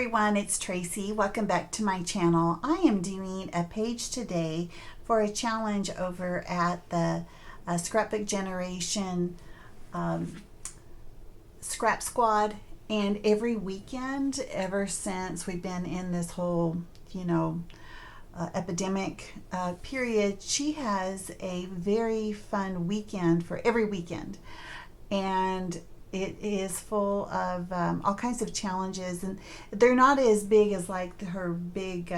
everyone, it's Tracy. Welcome back to my channel. I am doing a page today for a challenge over at the Scrapbook Generation Scrap Squad, and every weekend ever since we've been in this whole epidemic period, she has a very fun weekend for every weekend, and it is full of all kinds of challenges, and they're not as big as like her big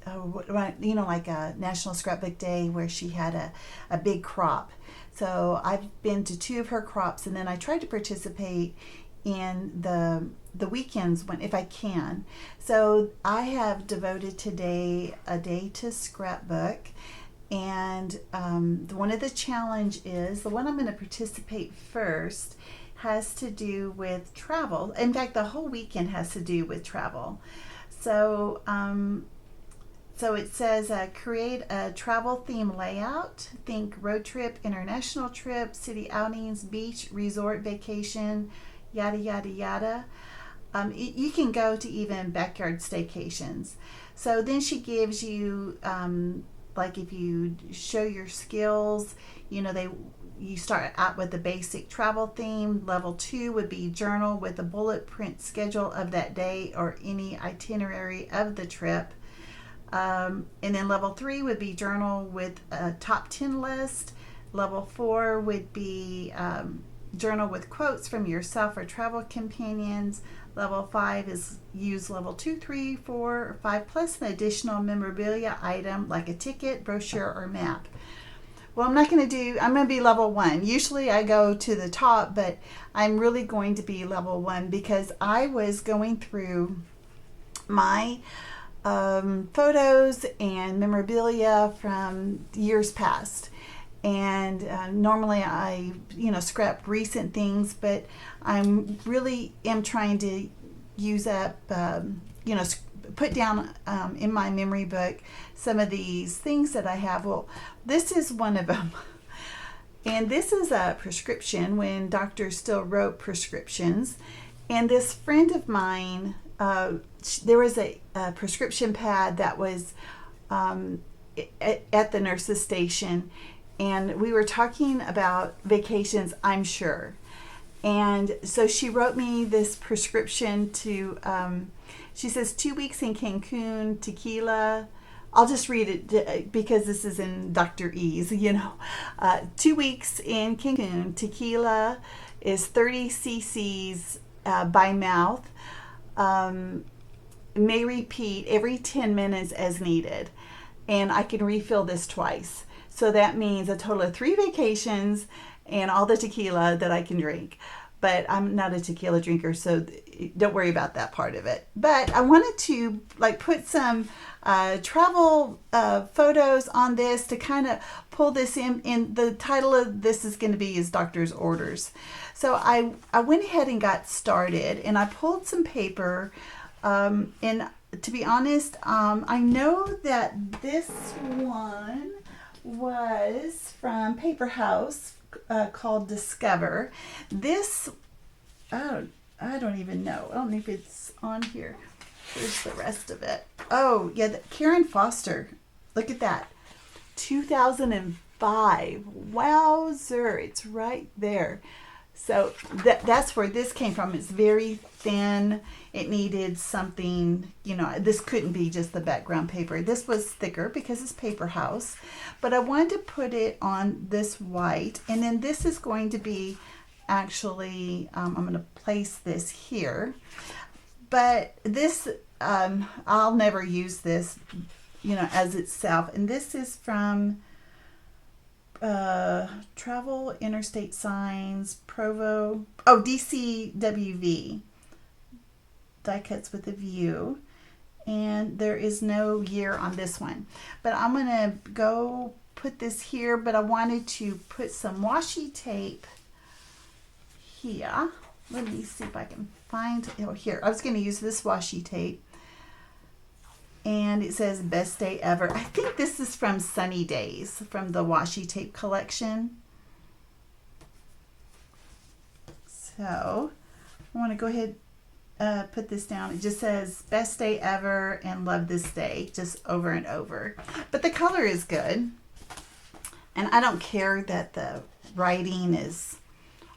like a National Scrapbook Day where she had a big crop. So I've been to 2 of her crops, and then I tried to participate in the weekends when, if I can. So I have devoted today a day to scrapbook, and one of the challenge is the one I'm going to participate first has to do with travel. In fact, the whole weekend has to do with travel. So so it says create a travel theme layout. Think road trip, international trip, city outings, beach, resort, vacation, yada yada yada. You can go to even backyard staycations. So then she gives you like if you show your skills, you start out with the basic travel theme. Level 2 would be journal with a bullet print schedule of that day or any itinerary of the trip. And then level 3 would be journal with a top 10 list. Level 4 would be journal with quotes from yourself or travel companions. Level 5 is use level 2, 3, 4, or 5 plus an additional memorabilia item like a ticket, brochure, or map. Well, I'm going to be level 1. Usually I go to the top, but I'm really going to be level 1 because I was going through my photos and memorabilia from years past. And normally I scrap recent things, but I'm really am trying to use up put down in my memory book some of these things that I have. Well, this is one of them. And this is a prescription when doctors still wrote prescriptions. And this friend of mine, there was a prescription pad that was at the nurse's station, and we were talking about vacations, I'm sure. And so she wrote me this prescription to, she says 2 weeks in Cancun, tequila. I'll just read it because this is in Dr. E's, 2 weeks in Cancun, tequila is 30 cc's by mouth. May repeat every 10 minutes as needed. And I can refill this twice. So that means a total of 3 vacations and all the tequila that I can drink. But I'm not a tequila drinker, so don't worry about that part of it. But I wanted to put some travel photos on this to kind of pull this in. The title of this is going to be is Doctor's Orders. So I went ahead and got started, and I pulled some paper. And to be honest, I know that this one was from Paper House called Discover. This, I don't even know. I don't know if it's on here. Here's the rest of it. Oh, yeah, Karen Foster. Look at that. 2005. Wowzer. It's right there. So that's where this came from. It's very thin. It needed something, this couldn't be just the background paper. This was thicker because it's Paper House. But I wanted to put it on this white. And then this is going to be actually, I'm going to place this here. But this, I'll never use this, as itself. And this is from Travel Interstate Signs, Provo, DCWV, die cuts with a view, and there is no year on this one. But I'm gonna go put this here, but I wanted to put some washi tape here. Let me see if I can find here. I was gonna use this washi tape, and it says best day ever. I think this is from Sunny Days, from the washi tape collection. So I want to go ahead put this down. It just says best day ever and love this day, just over and over. But the color is good. And I don't care that the writing is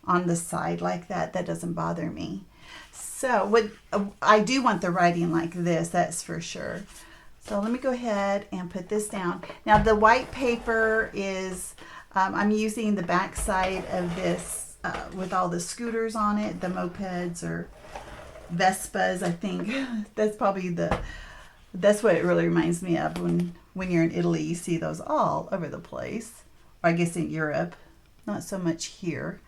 on the side like that. That doesn't bother me. So what I do want the writing like this, that's for sure. So let me go ahead and put this down. Now the white paper is, I'm using the back side of this with all the scooters on it, the mopeds or Vespas, I think. That's probably that's what it really reminds me of when you're in Italy, you see those all over the place. Or I guess in Europe, not so much here.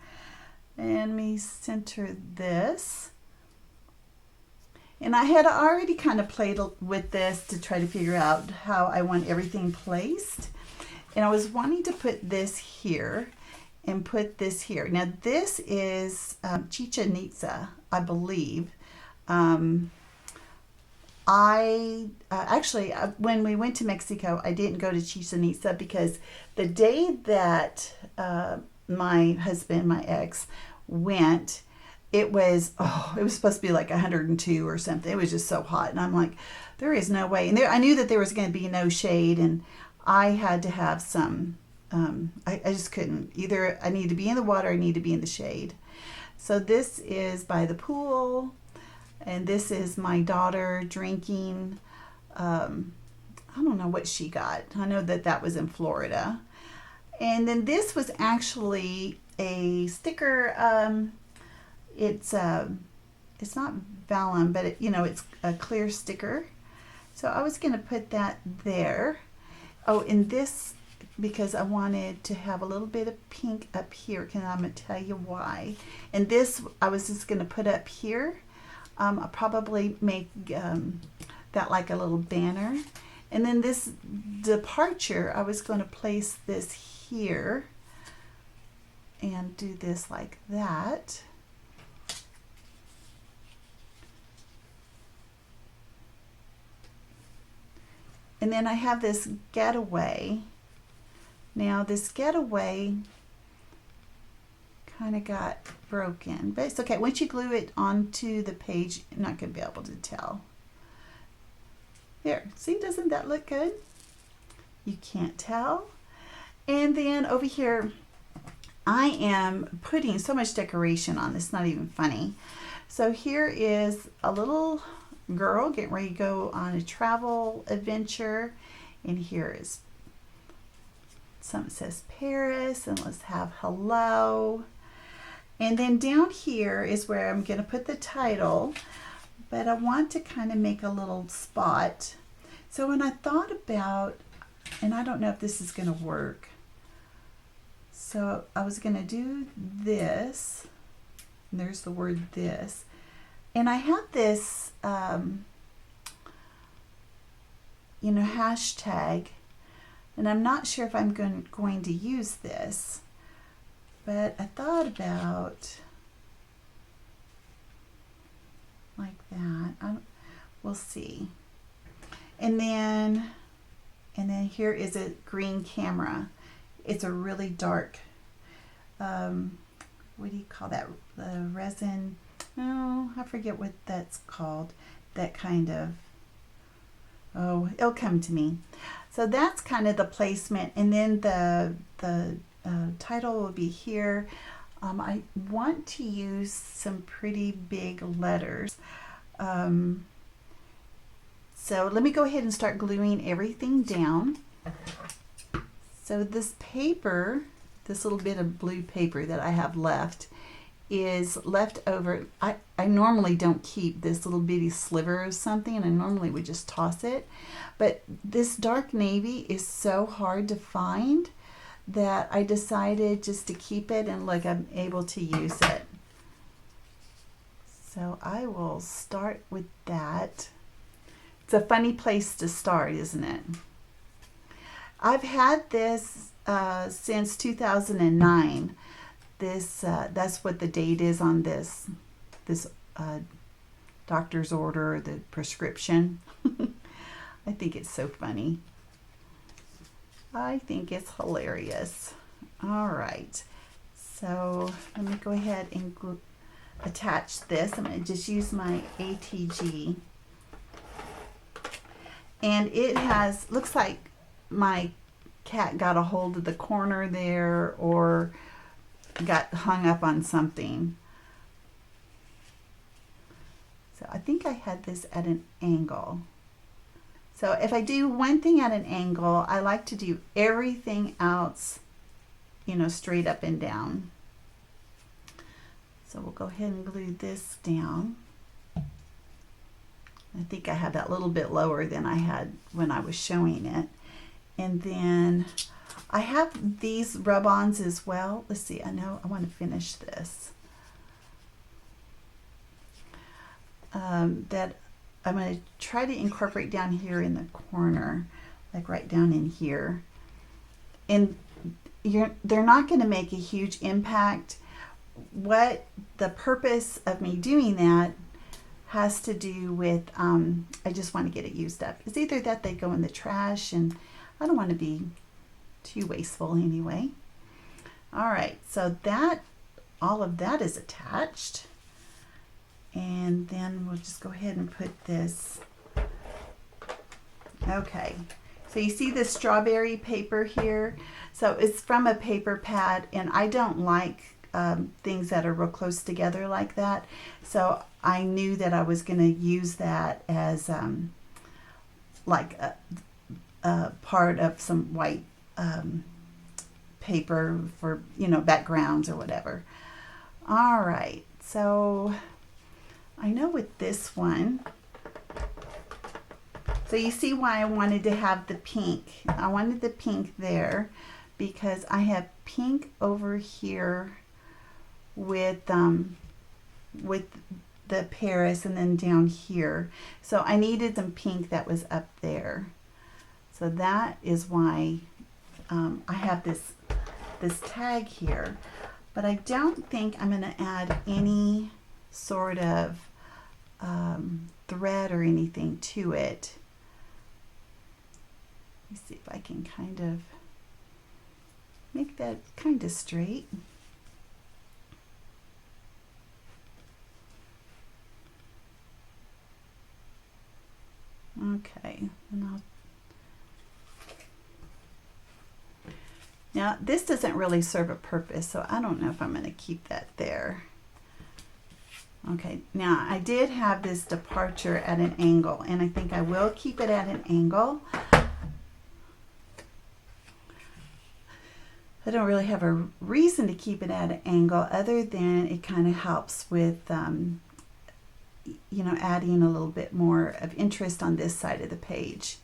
And let me center this. And I had already kind of played with this to try to figure out how I want everything placed. And I was wanting to put this here and put this here. Now this is Chichen Itza, I believe. When we went to Mexico, I didn't go to Chichen Itza because the day that my husband, my ex, went, it was supposed to be like 102 or something. It was just so hot. And I'm like, there is no way. And I knew that there was going to be no shade, and I had to have some, I just couldn't. Either I need to be in the water, or I need to be in the shade. So this is by the pool, and this is my daughter drinking. I don't know what she got. I know that was in Florida. And then this was actually a sticker. It's not vellum, but it's a clear sticker. So I was going to put that there. Oh, and this, because I wanted to have a little bit of pink up here. I'm going to tell you why. And this, I was just going to put up here. I'll probably make that like a little banner. And then this departure, I was going to place this here and do this like that. And then I have this getaway. Now this getaway kind of got broken, but it's okay. Once you glue it onto the page, you're not going to be able to tell. There, see, doesn't that look good? You can't tell. And then over here, I am putting so much decoration on this, not even funny. So here is a little girl getting ready to go on a travel adventure, and here is something that says Paris, and let's have hello. And then down here is where I'm going to put the title, but I want to kind of make a little spot. So when I thought about, and I don't know if this is going to work, so I was going to do this, and there's the word this, and I have this hashtag, and I'm not sure if I'm going to use this, but I thought about like that. We'll see. And then here is a green camera. It's a really dark, what do you call that? Resin? No, I forget what that's called. That kind of, it'll come to me. So that's kind of the placement. And then the title will be here. I want to use some pretty big letters. So let me go ahead and start gluing everything down. So this paper, this little bit of blue paper that I have left, is left over. I normally don't keep this little bitty sliver of something, and I normally would just toss it. But this dark navy is so hard to find that I decided just to keep it, and look, I'm able to use it. So I will start with that. It's a funny place to start, isn't it? I've had this since 2009. That's what the date is on this doctor's order, the prescription. I think it's so funny. I think it's hilarious. All right, so let me go ahead and attach this. I'm going to just use my ATG. And it has, looks like my cat got a hold of the corner there or got hung up on something. So I think I had this at an angle. So if I do one thing at an angle, I like to do everything else, you know, straight up and down. So we'll go ahead and glue this down. I think I had that a little bit lower than I had when I was showing it. And then I have these rub-ons as well. Let's see, I know I want to finish this. That I'm going to try to incorporate down here in the corner, like right down in here. And they're not going to make a huge impact. What the purpose of me doing that has to do with, I just want to get it used up. It's either that they go in the trash, and I don't want to be too wasteful anyway. All right, so that, all of that is attached. And then we'll just go ahead and put this. Okay, so you see this strawberry paper here? So it's from a paper pad, and I don't like things that are real close together like that. So I knew that I was going to use that as like a part of some white paper for, you know, backgrounds or whatever. All right, so I know with this one, so you see why I wanted to have the pink. I wanted the pink there because I have pink over here with the Paris, and then down here. So I needed some pink that was up there. So that is why I have this tag here. But I don't think I'm going to add any sort of thread or anything to it. Let me see if I can kind of make that kind of straight. Okay, and now this doesn't really serve a purpose, so I don't know if I'm going to keep that there. Okay, now I did have this departure at an angle, and I think I will keep it at an angle. I don't really have a reason to keep it at an angle other than it kind of helps with you know, adding a little bit more of interest on this side of the page.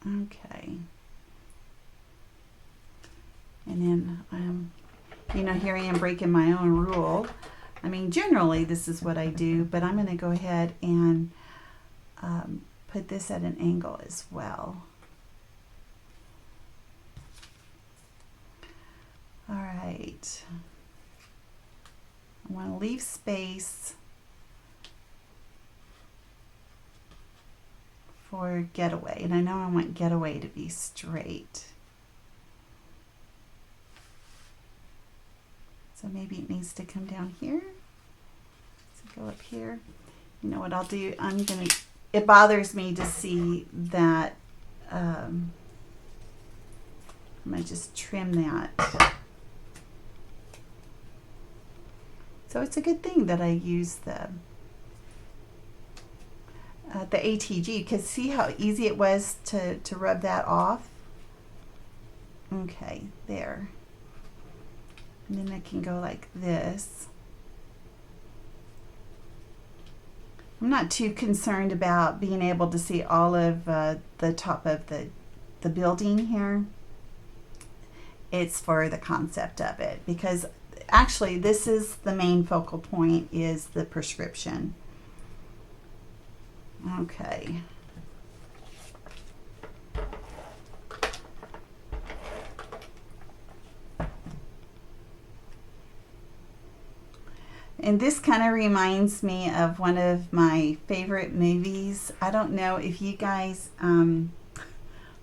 Okay. And then, you know, here I am breaking my own rule. I mean, generally this is what I do, but I'm going to go ahead and put this at an angle as well. All right. I want to leave space for Getaway, and I know I want Getaway to be straight. So maybe it needs to come down here. So go up here. You know what I'll do? It bothers me to see that, I'm gonna just trim that. So it's a good thing that I use the ATG, because see how easy it was to rub that off? Okay, there. And then I can go like this. I'm not too concerned about being able to see all of the top of the building here. It's for the concept of it, because actually this is the main focal point, is the prescription. Okay. And this kind of reminds me of one of my favorite movies. I don't know if you guys,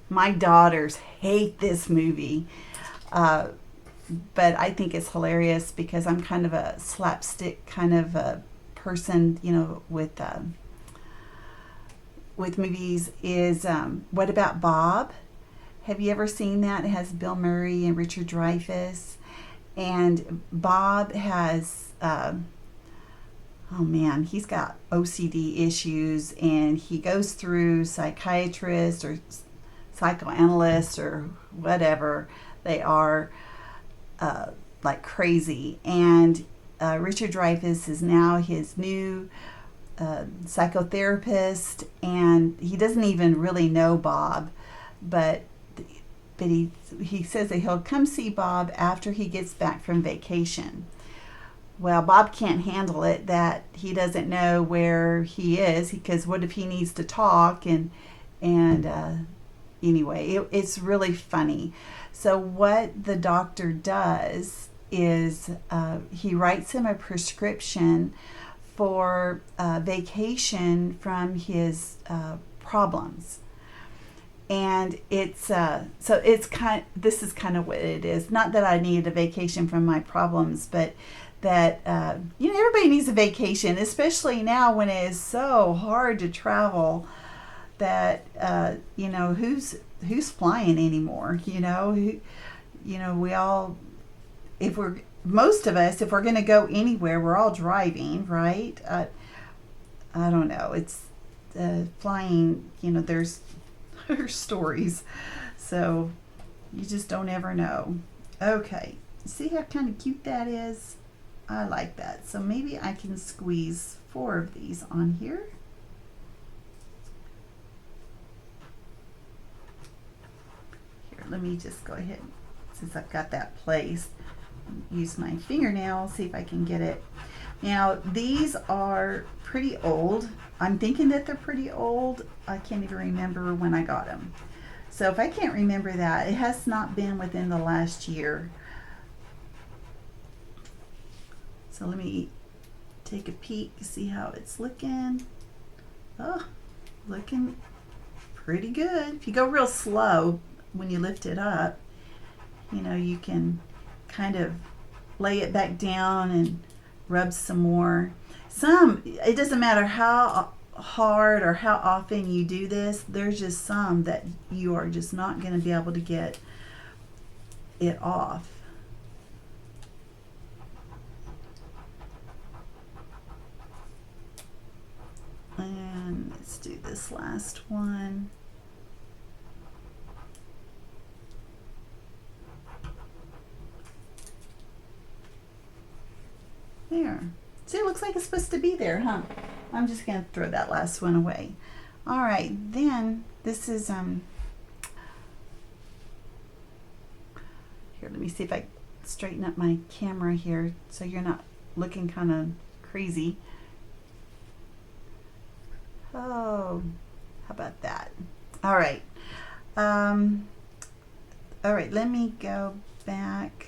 my daughters hate this movie. but I think it's hilarious because I'm kind of a slapstick kind of a person, with movies. Is What About Bob? Have you ever seen that? It has Bill Murray and Richard Dreyfuss, and Bob has oh man, he's got OCD issues, and he goes through psychiatrists or psychoanalysts or whatever they are, like crazy. And Richard Dreyfuss is now his new psychotherapist, and he doesn't even really know Bob, but he says that he'll come see Bob after he gets back from vacation. Well, Bob can't handle it that he doesn't know where he is, because what if he needs to talk? And anyway, it's really funny. So what the doctor does is he writes him a prescription for vacation from his problems. And it's this is kind of what it is. Not that I need a vacation from my problems, but that everybody needs a vacation, especially now when it is so hard to travel. That who's flying anymore? We all, if we're most of us, if we're going to go anywhere, we're all driving, right? I don't know. It's flying. There's stories, so you just don't ever know. Okay, see how kind of cute that is? I like that. So maybe I can squeeze 4 of these on here. Here, let me just go ahead, since I've got that placed, use my fingernail, see if I can get it. Now, these are pretty old. I'm thinking that they're pretty old. I can't even remember when I got them. So if I can't remember that, it has not been within the last year. So let me take a peek, see how it's looking. Oh, looking pretty good. If you go real slow when you lift it up, you can kind of lay it back down and rub some more. It doesn't matter how hard or how often you do this, there's just some that you are just not going to be able to get it off. And let's do this last one. There. See, it looks like it's supposed to be there, huh? I'm just going to throw that last one away. All right, then this is here, let me see if I straighten up my camera here so you're not looking kind of crazy. Oh, how about that? All right. All right, let me go back.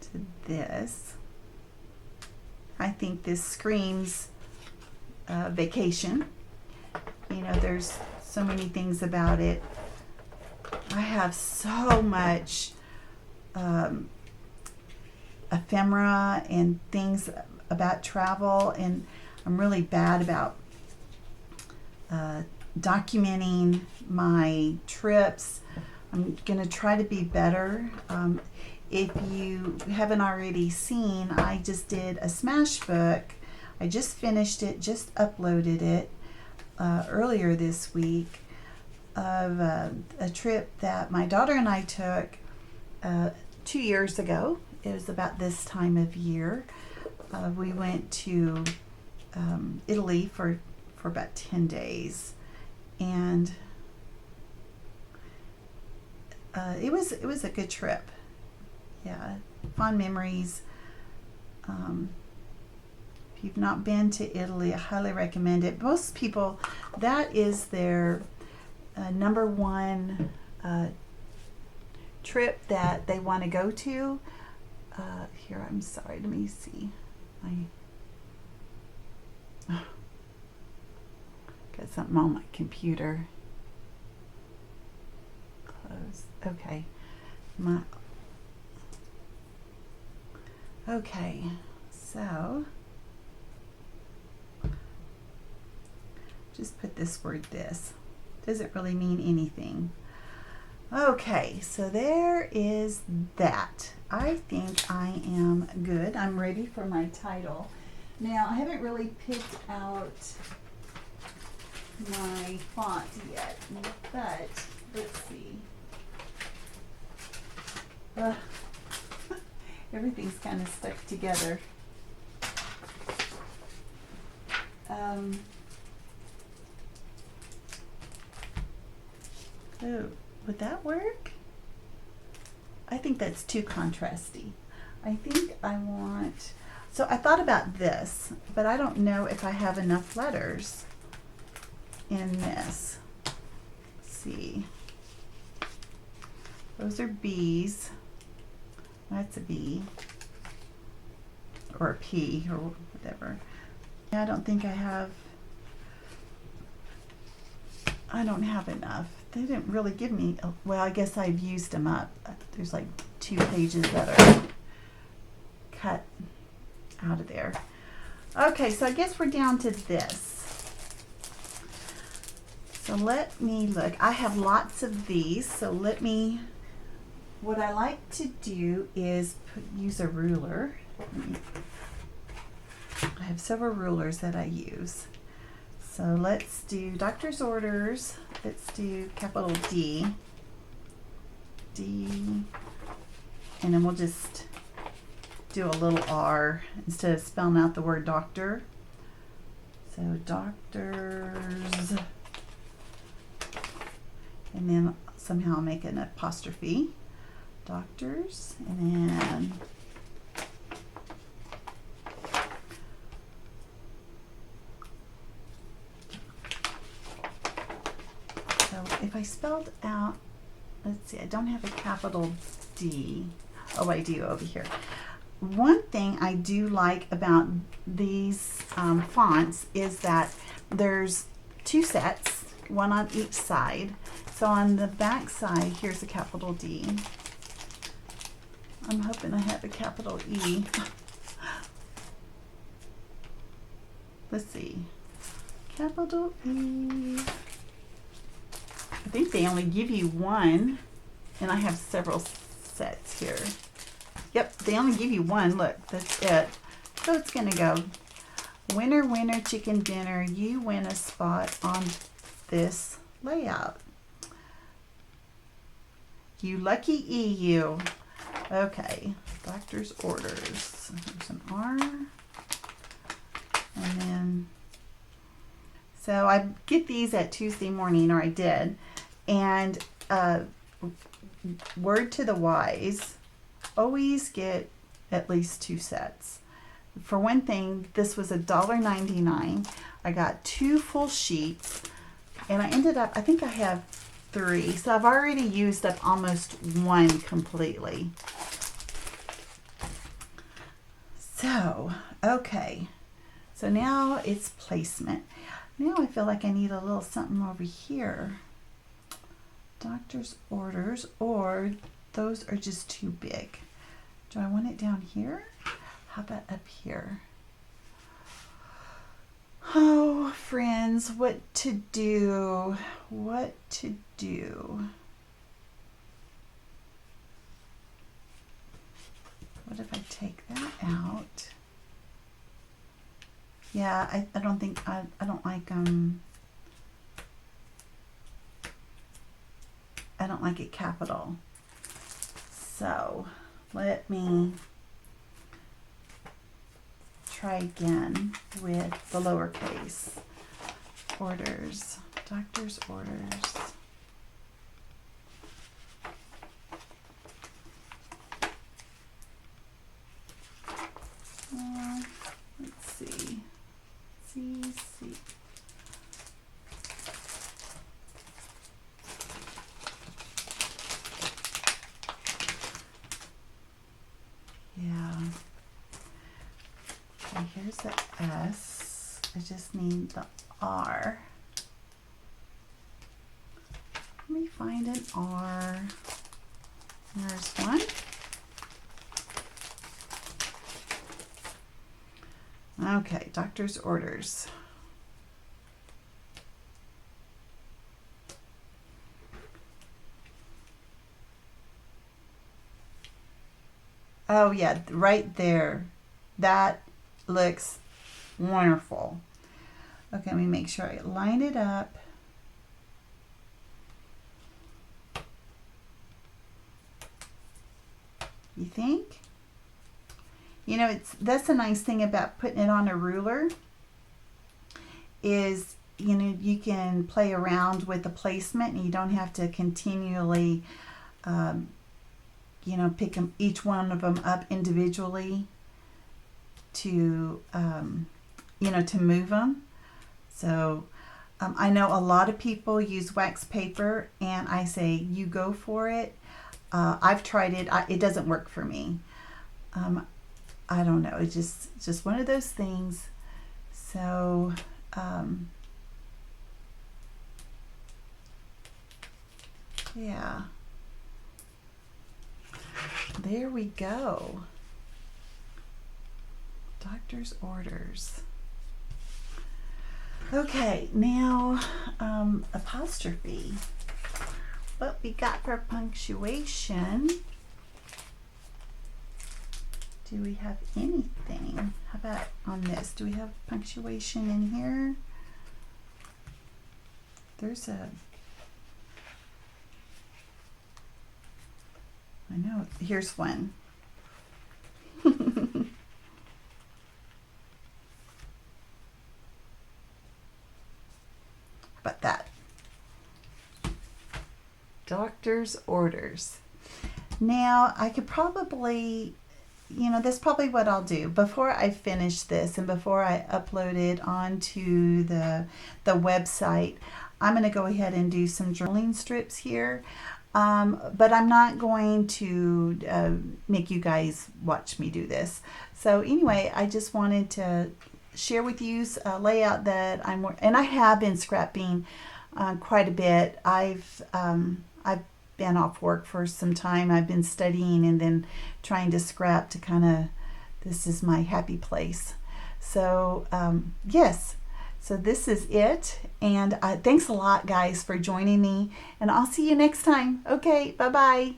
To this. I think this screams vacation. There's so many things about it. I have so much ephemera and things about travel, and I'm really bad about documenting my trips. I'm going to try to be better. If you haven't already seen, I just did a smash book. I just finished it, just uploaded it earlier this week, of a trip that my daughter and I took 2 years ago. It was about this time of year. We went to Italy for about 10 days, and it was a good trip. Yeah, fond memories. If you've not been to Italy, I highly recommend it. Most people, that is their number one trip that they want to go to. Here, I'm sorry, let me see. got something on my computer. Close. Okay. Okay. So just put this word this. Doesn't really mean anything. Okay, so there is that. I think I am good. I'm ready for my title. Now, I haven't really picked out my font yet, but let's see. Everything's kind of stuck together. Oh, would that work? I think that's too contrasty. I think I want, so I thought about this, but I don't know if I have enough letters in this. Let's see. Those are B's. That's a B. Or a P, or whatever. I don't think I have enough. They didn't really give me, well, I guess I've used them up. There's like 2 pages that are cut out of there. Okay, so I guess we're down to this. So let me look. I have lots of these, so what I like to do is use a ruler. I have several rulers that I use. So let's do doctor's orders. Let's do capital D. And then we'll just do a little R instead of spelling out the word doctor. So doctors. And then somehow I'll make an apostrophe. Doctors. And then if I spelled out, let's see, I don't have a capital D. Oh, I do over here. One thing I do like about these fonts is that there's 2 sets, one on each side. So on the back side, here's a capital D. I'm hoping I have a capital E. Let's see. Capital E. I think they only give you one, and I have several sets here. Yep, they only give you one. Look, that's it. So it's going to go, winner, winner, chicken dinner, you win a spot on this layout. You lucky EU. Okay, doctor's orders. There's an R. And then, so I get these at Tuesday morning, or I did. And word to the wise, always get at least 2 sets. For one thing, this was $1.99. I got 2 full sheets, and I ended up, I think I have 3. So I've already used up almost 1 completely. So, okay. So now it's placement. Now I feel like I need a little something over here. Doctor's orders, or those are just too big. Do I want it down here? How about up here? Oh, friends, what to do? What to do? What if I take that out? Yeah, I don't think, I don't like, I don't like it capital. So let me try again with the lowercase. Orders, doctor's orders. Let's see. CC. Yeah. Okay, here's the S. I just need the R. Let me find an R. There's one. Okay, doctor's orders. Oh yeah, right there. That looks wonderful. Okay, let me make sure I line it up. You think? You know, that's a nice thing about putting it on a ruler is, you know, you can play around with the placement and you don't have to continually, you know, pick them, each one of them up individually to, you know, to move them. So I know a lot of people use wax paper, and I say you go for it. I've tried it. It doesn't work for me. I don't know. It's just one of those things. So yeah. There we go. Doctor's orders. Okay, now apostrophe. What we got for punctuation? Do we have anything? How about on this? Do we have punctuation in here? There's a, I know, here's one. How about that? Doctor's orders. Now, I could probably, you know, that's probably what I'll do before I finish this and before I upload it onto the website. I'm going to go ahead and do some journaling strips here, but I'm not going to make you guys watch me do this. So anyway, I just wanted to share with you a layout that and I have been scrapping quite a bit. I've been off work for some time. I've been studying and then trying to scrap to kind of, this is my happy place. So yes, so this is it. And thanks a lot, guys, for joining me. And I'll see you next time. Okay, bye-bye.